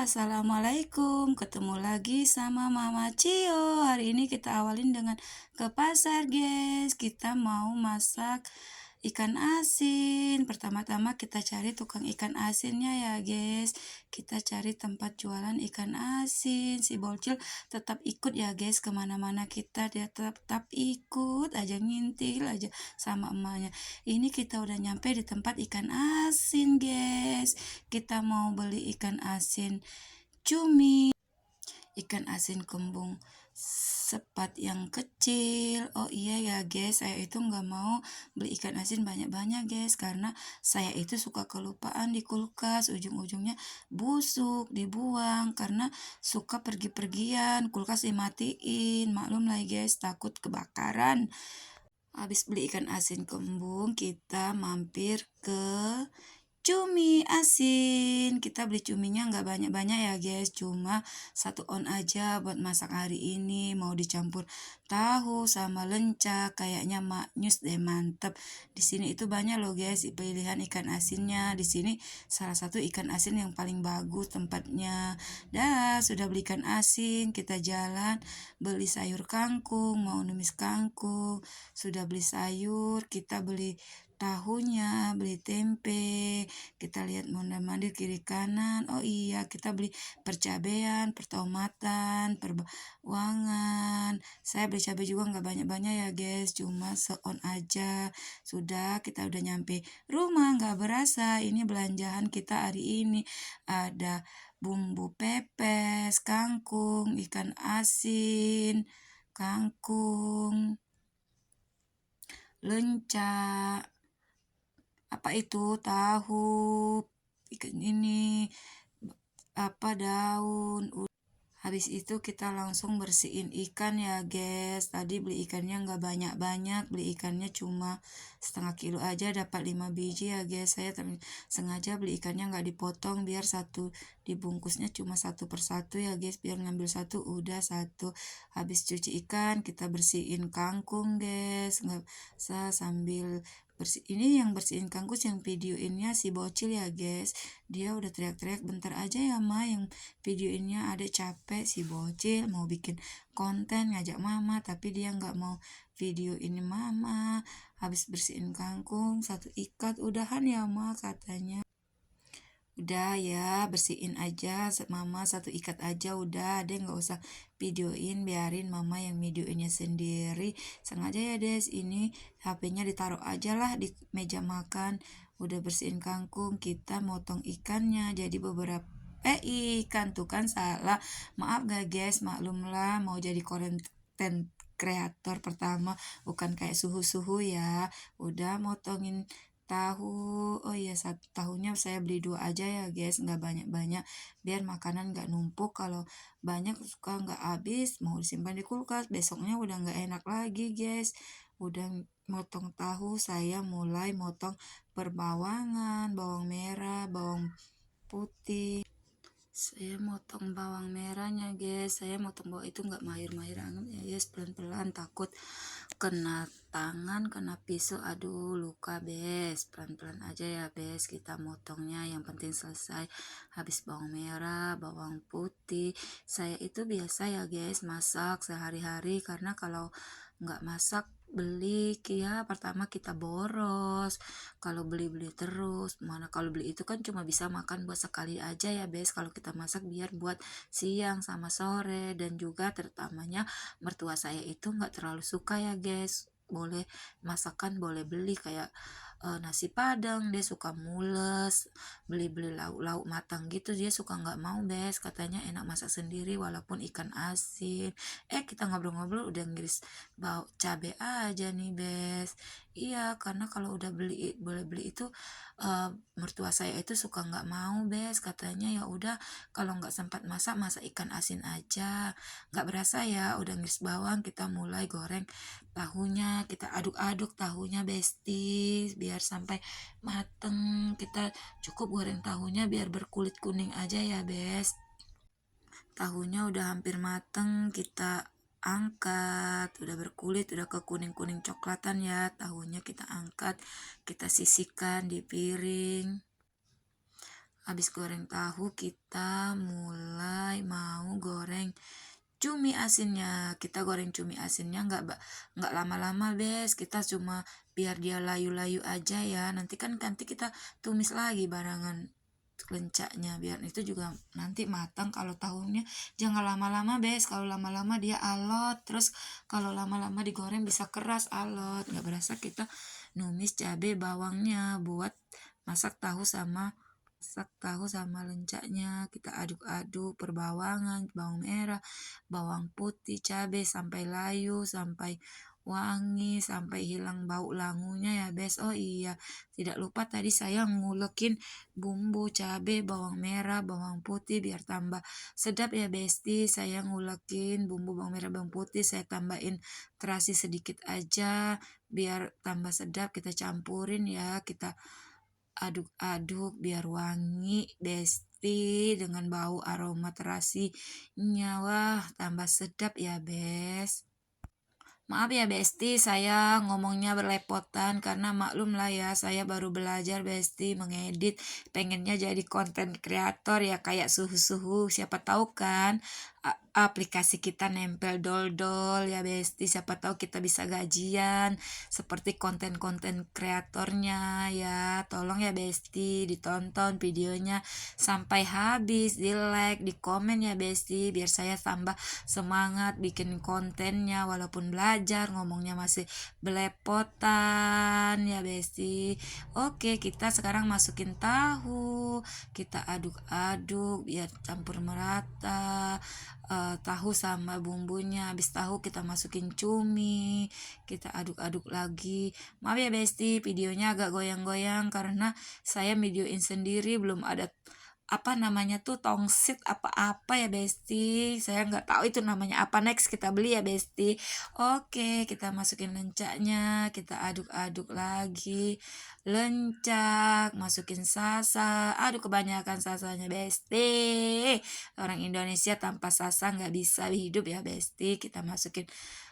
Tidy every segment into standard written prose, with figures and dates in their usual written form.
Assalamualaikum. Ketemu lagi sama Mama Cio. Hari ini kita awalin dengan ke pasar, guys. Kita mau masak ikan asin. Pertama-tama kita cari tukang ikan asinnya ya, guys. Kita cari tempat jualan ikan asin. Si Bocil tetap ikut ya, guys. Kemana-mana kita dia tetap ikut aja, ngintil aja sama emaknya. Ini kita udah nyampe di tempat ikan asin, guys. Kita mau beli ikan asin cumi, ikan asin kembung sepat yang kecil. Oh iya ya, guys, saya itu nggak mau beli ikan asin banyak-banyak, guys, karena saya itu suka kelupaan di kulkas, ujung-ujungnya busuk dibuang karena suka pergi-pergian, kulkas dimatiin. Maklum lah, guys, takut kebakaran. Habis beli ikan asin kembung, kita mampir ke cumi asin. Kita beli cuminya nggak banyak-banyak ya, guys, cuma 1 on aja buat masak hari ini. Mau dicampur tahu sama lenca, kayaknya maknyus deh, mantep. Di sini itu banyak loh, guys, pilihan ikan asinnya. Di sini salah satu ikan asin yang paling bagus tempatnya. Dah, sudah beli ikan asin, kita jalan beli sayur kangkung, mau numis kangkung. Sudah beli sayur, kita beli tahunya, beli tempe, kita lihat mondar-mandir kiri kanan. Oh iya, kita beli percabean, pertomatan, perbawangan. Saya beli cabai juga nggak banyak-banyak ya, guys, cuma 1 on aja. Sudah, kita udah nyampe rumah, nggak berasa ini belanjaan kita hari ini. Ada bumbu pepes, kangkung, ikan asin, kangkung, lenca, apa itu, tahu, ikan ini, apa, daun. Habis itu kita langsung bersihin ikan ya, guys. Tadi beli ikannya nggak banyak-banyak, beli ikannya cuma setengah kilo aja, dapat 5 biji ya, guys. Saya sengaja beli ikannya nggak dipotong biar satu dibungkusnya cuma satu persatu ya, guys, biar ngambil satu udah satu. Habis cuci ikan, kita bersihin kangkung, guys. Nggak usah sambil ini yang bersihin kangkung, yang videoinnya si Bocil ya, guys. Dia udah teriak-teriak, bentar aja ya ma, yang videoinnya ada capek. Si Bocil mau bikin konten ngajak mama, tapi dia nggak mau video ini mama. Habis bersihin kangkung, satu ikat udahan ya ma, katanya. Udah ya, bersihin aja mama, satu ikat aja udah deh, nggak usah videoin, biarin mama yang videoinnya sendiri. Sengaja ya, des, ini HP-nya ditaruh aja lah di meja makan. Udah bersihin kangkung, kita motong ikannya jadi beberapa ikan tuh kan salah. Maaf gak, guys, maklum lah, mau jadi konten kreator pertama, bukan kayak suhu-suhu ya. Udah motongin tahu. Oh iya, satu tahunya saya beli 2 aja ya, guys, nggak banyak-banyak biar makanan nggak numpuk. Kalau banyak suka nggak habis, mau disimpan di kulkas, besoknya udah nggak enak lagi, guys. Udah motong tahu, saya mulai motong perbawangan, bawang merah, bawang putih. Saya motong bawang merahnya, guys. Saya motong bawang itu nggak mahir-mahir amat ya, guys, pelan-pelan, takut kena tangan, kena pisau, aduh luka, bes. Pelan-pelan aja ya, bes, kita motongnya, yang penting selesai. Habis bawang merah, bawang putih, saya itu biasa ya, guys, masak sehari-hari, karena kalau nggak masak beli ya, pertama kita boros. Kalau beli-beli terus, mana kalau beli itu kan cuma bisa makan buat sekali aja ya, bes. Kalau kita masak biar buat siang sama sore. Dan juga terutamanya mertua saya itu nggak terlalu suka ya, guys, boleh masakan boleh beli kayak nasi padang, dia suka mules, beli-beli lauk-lauk matang gitu dia suka nggak mau, bes, katanya enak masak sendiri walaupun ikan asin. Kita ngobrol-ngobrol udah ngiris bau cabe aja nih, bes. Iya, karena kalau udah boleh beli itu mertua saya itu suka nggak mau, bes, katanya ya udah kalau nggak sempat masak, masak ikan asin aja. Nggak berasa ya udah ngiris bawang, kita mulai goreng tahunya, kita aduk-aduk tahunya, besti, biar sampai mateng. Kita cukup goreng tahunya biar berkulit kuning aja ya, bes. Tahunya udah hampir mateng, kita angkat, udah berkulit, udah ke kuning-kuning coklatan ya, tahunya kita angkat, kita sisihkan di piring. Habis goreng tahu, kita mulai mau goreng cumi asinnya. Kita goreng cumi asinnya nggak lama-lama, Bes. Kita cuma biar dia layu-layu aja ya. Nanti kita tumis lagi barangan lencaknya, biar itu juga nanti matang. Kalau tahunya jangan lama-lama, Bes. Kalau lama-lama dia alot, terus kalau lama-lama digoreng bisa keras, alot nggak berasa. Kita numis cabai bawangnya buat masak tahu sama lencaknya. Kita aduk-aduk perbawangan, bawang merah, bawang putih, cabai sampai layu, sampai wangi, sampai hilang bau langunya ya, Bes. Oh iya, tidak lupa tadi saya ngulekin bumbu cabai, bawang merah, bawang putih biar tambah sedap ya, Besti. Saya ngulekin bumbu bawang merah, bawang putih, saya tambahin terasi sedikit aja biar tambah sedap. Kita campurin ya, kita aduk-aduk biar wangi, Besti, dengan bau aroma terasinya. Wah, tambah sedap ya, Bes. Maaf ya, Besti, saya ngomongnya berlepotan karena maklum lah ya, saya baru belajar, Besti, mengedit. Pengennya jadi konten kreator ya, kayak suhu-suhu. Siapa tahu kan aplikasi kita nempel dol-dol ya, Besti. Siapa tahu kita bisa gajian seperti konten-konten kreatornya ya. Tolong ya, Besti, ditonton videonya sampai habis, di like, di komen ya, Besti, biar saya tambah semangat bikin kontennya walaupun belajar ngomongnya masih belepotan ya, Besti. Oke, kita sekarang masukin tahu, kita aduk-aduk biar campur merata tahu sama bumbunya. Habis tahu kita masukin cumi, kita aduk-aduk lagi. Maaf ya, Besti, videonya agak goyang-goyang karena saya videoin sendiri, belum ada apa namanya tuh tongsit apa-apa ya, Besti. Saya nggak tahu itu namanya apa. Next kita beli ya, Besti. Oke, kita masukin lencaknya, kita aduk-aduk lagi lencak, masukin sasa. Aduh, kebanyakan sasanya, Besti. Orang Indonesia tanpa sasa nggak bisa hidup ya, Besti. Kita masukin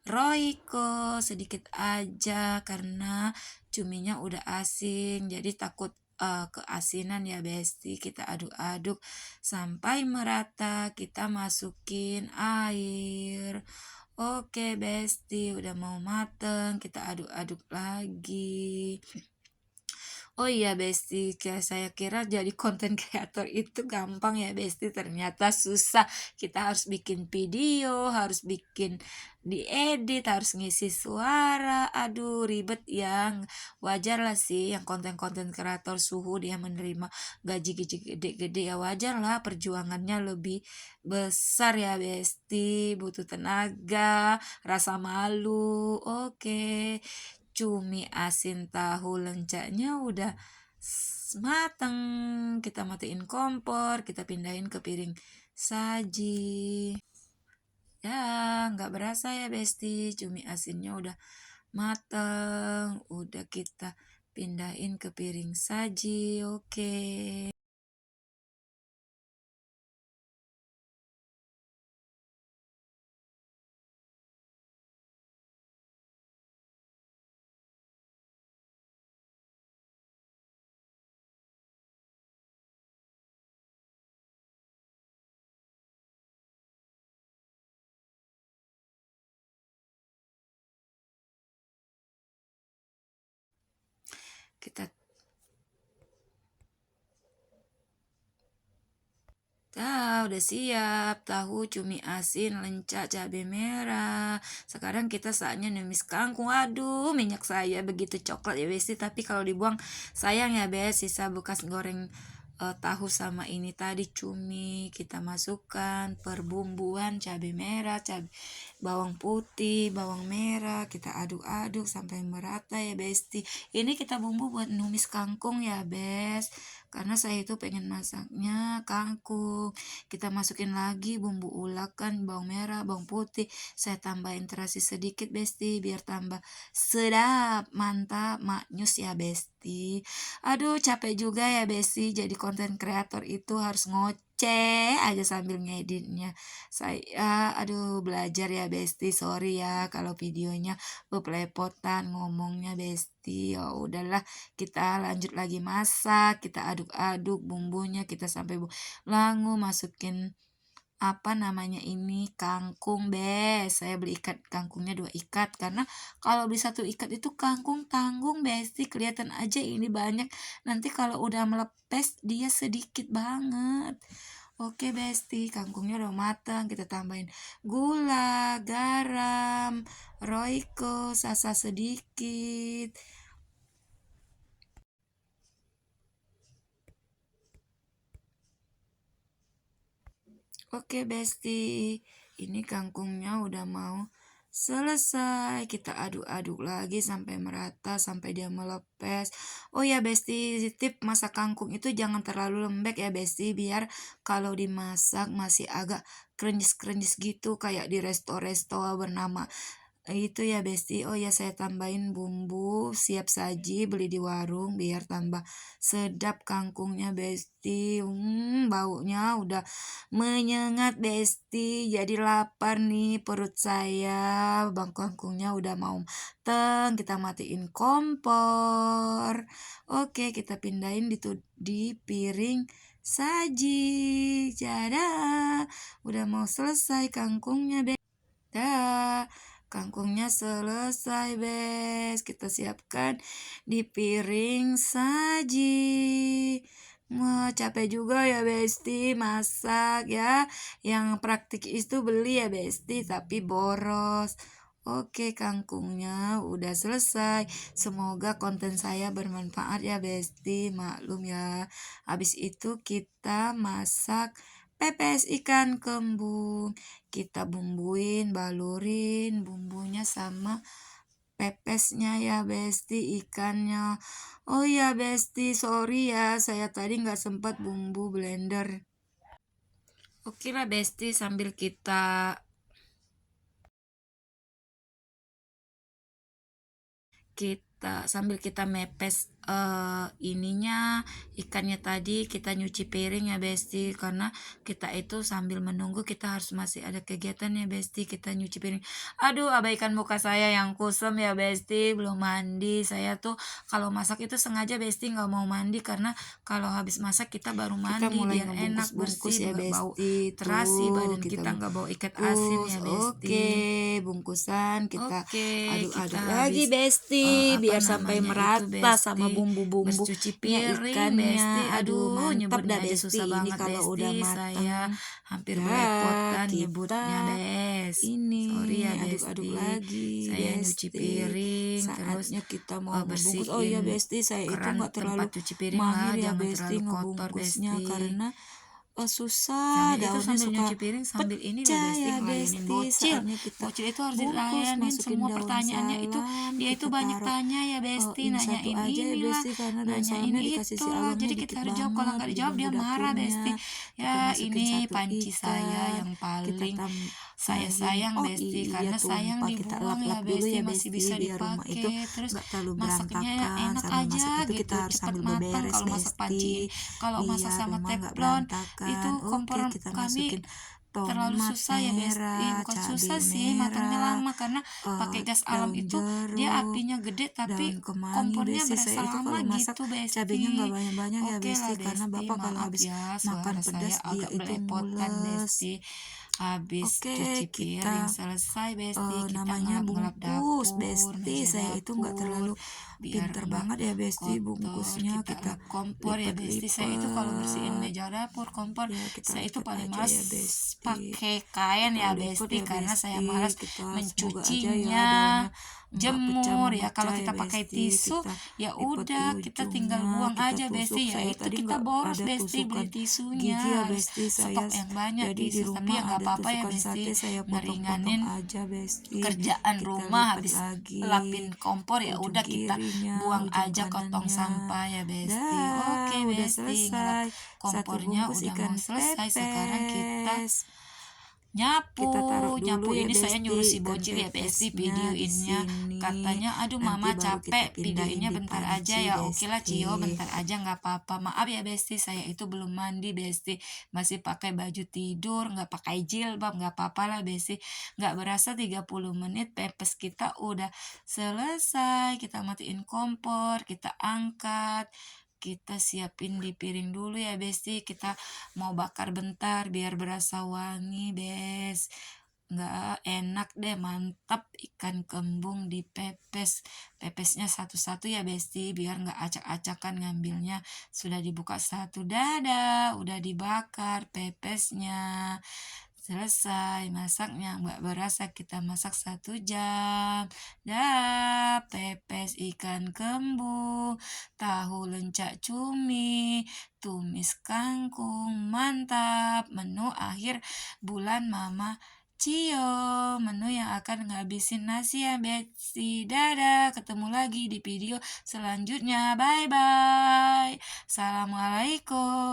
Royco sedikit aja karena cuminya udah asin, jadi takut keasinan ya, Besti. Kita aduk-aduk sampai merata, kita masukin air. Oke, Besti, udah mau mateng, kita aduk-aduk lagi. Oh iya, Besti, kayak saya kira jadi konten kreator itu gampang ya, Besti. Ternyata susah. Kita harus bikin video, harus bikin diedit, harus ngisi suara. Aduh, ribet yang wajar lah sih yang konten-konten kreator suhu dia menerima gaji gede-gede ya, wajar lah perjuangannya lebih besar ya, Besti. Butuh tenaga, rasa malu. Oke. Cumi asin tahu lencaknya udah mateng. Kita matiin kompor, kita pindahin ke piring saji. Ya, nggak berasa ya, Besti, cumi asinnya udah mateng. Udah kita pindahin ke piring saji. Oke. Kita udah siap tahu, cumi asin, lencak, cabai merah. Sekarang kita saatnya numis kangkung. Aduh, minyak saya begitu coklat ya, Besti. Tapi kalau dibuang sayang ya, Bes. Sisa bekas goreng tahu sama ini tadi cumi. Kita masukkan perbumbuan cabai merah, bawang putih, bawang merah. Kita aduk-aduk sampai merata ya, Besti. Ini kita bumbu buat numis kangkung ya, Bes. Karena saya itu pengen masaknya kangkung. Kita masukin lagi bumbu ulakan, bawang merah, bawang putih. Saya tambahin terasi sedikit, Besti, biar tambah sedap. Mantap, maknyus ya, Besti. Aduh, capek juga ya, Besti. Jadi konten kreator itu harus aja sambil ngeditnya. Saya aduh belajar ya Besti, sorry ya kalau videonya belepotan ngomongnya Besti. Ya udahlah, kita lanjut lagi masak, kita aduk-aduk bumbunya, kita sampai langu, masukin apa namanya ini kangkung saya beli kangkungnya 2 ikat, karena kalau beli 1 ikat itu kangkung tanggung Besti, kelihatan aja ini banyak, nanti kalau udah melepes dia sedikit banget. Oke Besti, kangkungnya udah matang, kita tambahin gula, garam, roiko, sasa sedikit. Oke Besti, ini kangkungnya udah mau selesai. Kita aduk-aduk lagi sampai merata, sampai dia melepes. Oh ya Besti, tip masak kangkung itu jangan terlalu lembek ya Besti, biar kalau dimasak masih agak krenyes-krenyes gitu kayak di resto-resto bernama itu ya Besti. Oh ya, saya tambahin bumbu siap saji beli di warung biar tambah sedap kangkungnya Besti. Baunya udah menyengat Besti, jadi lapar nih perut saya. Bang kangkungnya udah mau mateng, kita matiin kompor. Oke, kita pindahin di piring saji. Dadah, udah mau selesai kangkungnya Dah, kangkungnya selesai, Bes. Kita siapkan di piring saji. Wah, capek juga ya, Besti, masak ya. Yang praktik itu beli ya, Besti, tapi boros. Oke, kangkungnya udah selesai. Semoga konten saya bermanfaat ya, Besti. Maklum ya. Habis itu kita masak pepes ikan kembung. Kita bumbuin, balurin bumbunya sama pepesnya ya Besti, ikannya. Oh ya Besti, sorry ya, saya tadi nggak sempat bumbu blender. Oke lah Besti, sambil kita mepes ininya ikannya tadi, kita nyuci piring ya Besti, karena kita itu sambil menunggu kita harus masih ada kegiatan ya Besti, kita nyuci piring. Aduh, abaikan muka saya yang kusam ya Besti, belum mandi. Saya tuh kalau masak itu sengaja Besti nggak mau mandi, karena kalau habis masak kita baru mandi kita biar enak bersih ya bau terasi badan kita nggak bau ikat asin ya Besti. Oke, bungkusan kita aduk-aduk lagi Besti biar sampai merata sama bumbu-bumbu cuci piring Besti. Aduh, mantap dah Besti, ini kalau Besti, udah matang saya hampir belepotan nyebutnya Bes. Ini sorry ya aduk-aduk lagi saya Besti. Nyuci piring saatnya terus kita mau bersihin. Oh ya Besti, saya itu nggak terlalu cuci piring mahir ya Besti ngebungkusnya, karena susah daunnya suka nyuci piring sambil ini ya Besti, bocil itu harus dilayanin semua pertanyaannya itu, dia itu banyak tanya ya Besti, nanyain inilah nanyain itulah, jadi kita harus jawab, kalau nggak dijawab dia marah Besti ya. Ini panci saya yang paling saya sayang Besti, karena sayang dibuang ya Besti, masih bisa dipakai, terus masaknya enak aja gitu, cepat matang kalau masak panci. Kalau masak sama teflon itu kompor kami terlalu susah ya Besti, bukan susah sih, matangnya lama karena pakai gas alam itu dia apinya gede tapi kompornya berasa lama gitu Besti. Cabenya nggak banyak-banyak ya Besti, karena Bapak kalau habis makan pedas dia itu mules. Habis cuci piring selesai Besti, kita namanya bungkus Besti, saya itu nggak terlalu pinter banget ya Besti bungkusnya. Kita kompor ya Besti, saya itu kalau bersihin meja dapur kompor ya, saya itu paling malas ya pakai kain ya Besti, karena saya malas mencucinya, jemur ya. Kalau kita pakai tisu ya udah kita tinggal buang aja Besti, ya itu kita boros Besti beli tisunya, stok yang banyak tisu, tapi ya nggak apa-apa ya Besti, ngeringanin kerjaan rumah. Habis lapin kompor ya udah kita buang aja ke tong sampah ya Besti. Oke Besti, kompornya udah mau selesai, sekarang kita Kita taruh Nyapu dulu ya ini saya nyuruh Besti si ikan bocil ya Besti pepesnya di videoinnya. sini. Katanya aduh Nanti mama baru kita capek pindahin videoinnya di bentar aja panci ya. Oke lah Besti. Cio bentar aja nggak apa-apa. Maaf ya Besti saya itu belum mandi Besti. Masih pakai baju tidur nggak pakai jilbab nggak apa-apa lah Besti. Nggak berasa 30 menit pepes kita udah selesai. Kita matiin kompor, kita angkat, kita siapin di piring dulu ya Besti. Kita mau bakar bentar biar berasa wangi Bes. Nggak enak deh, mantap ikan kembung dipepes. Pepesnya satu-satu ya Besti biar nggak acak-acakan ngambilnya. Sudah dibuka satu, dadah udah dibakar pepesnya. Selesai masaknya, nggak berasa kita masak 1 jam. Dah, pepes ikan kembung, tahu lencak cumi, tumis kangkung, mantap. Menu akhir bulan Mama Cio, menu yang akan ngabisin nasi ya Betsy. Dadah, ketemu lagi di video selanjutnya. Bye-bye. Assalamualaikum.